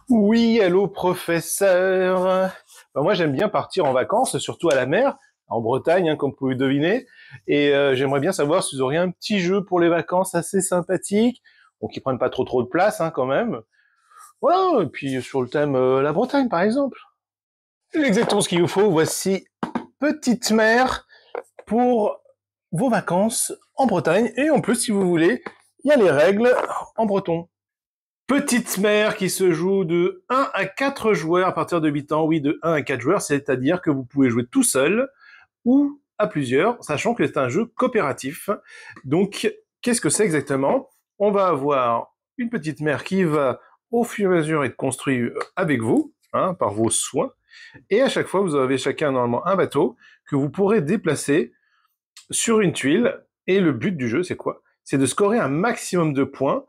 Oui, allô, professeur. Moi, j'aime bien partir en vacances, surtout à la mer, en Bretagne, hein, comme vous pouvez le deviner. Et j'aimerais bien savoir si vous auriez un petit jeu pour les vacances assez sympathique, bon, qui prennent pas trop de place, hein, quand même. Voilà, et puis sur le thème la Bretagne, par exemple. Exactement ce qu'il vous faut. Voici Petite Mer pour vos vacances en Bretagne. Et en plus, si vous voulez, il y a les règles en breton. Petite mer qui se joue de 1 à 4 joueurs à partir de 8 ans. Oui, de 1 à 4 joueurs, c'est-à-dire que vous pouvez jouer tout seul ou à plusieurs, sachant que c'est un jeu coopératif. Donc, qu'est-ce que c'est exactement? On va avoir une petite mer qui va, au fur et à mesure, être construite avec vous, hein, par vos soins. Et à chaque fois, vous avez chacun normalement un bateau que vous pourrez déplacer sur une tuile. Et le but du jeu, c'est quoi? C'est de scorer un maximum de points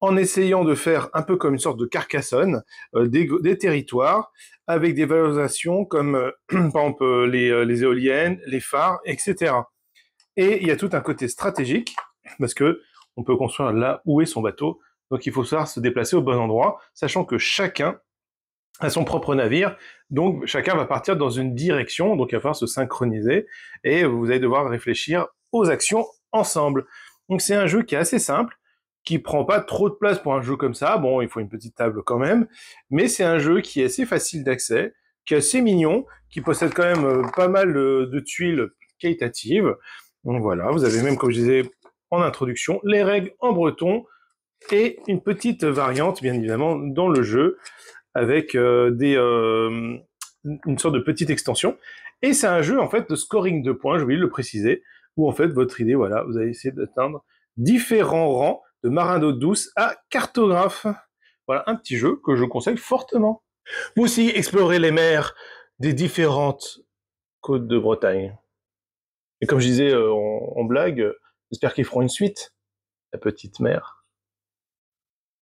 en essayant de faire un peu comme une sorte de Carcassonne, des territoires avec des valorisations comme par exemple les éoliennes, les phares, etc. Et il y a tout un côté stratégique parce que on peut construire là où est son bateau, donc il faut savoir se déplacer au bon endroit, sachant que chacun a son propre navire, donc chacun va partir dans une direction, donc il va falloir se synchroniser et vous allez devoir réfléchir aux actions ensemble. Donc c'est un jeu qui est assez simple, qui prend pas trop de place pour un jeu comme ça. Bon, il faut une petite table quand même, mais c'est un jeu qui est assez facile d'accès, qui est assez mignon, qui possède quand même pas mal de tuiles qualitatives. Donc voilà, vous avez même, comme je disais en introduction, les règles en breton et une petite variante, bien évidemment, dans le jeu avec une sorte de petite extension. Et c'est un jeu en fait de scoring de points, j'ai oublié de le préciser, où en fait votre idée, voilà, vous allez essayer d'atteindre différents rangs de marin d'eau douce à cartographe. Voilà un petit jeu que je conseille fortement. Vous aussi explorez les mers des différentes côtes de Bretagne. Et comme je disais en blague, j'espère qu'ils feront une suite, la petite mer.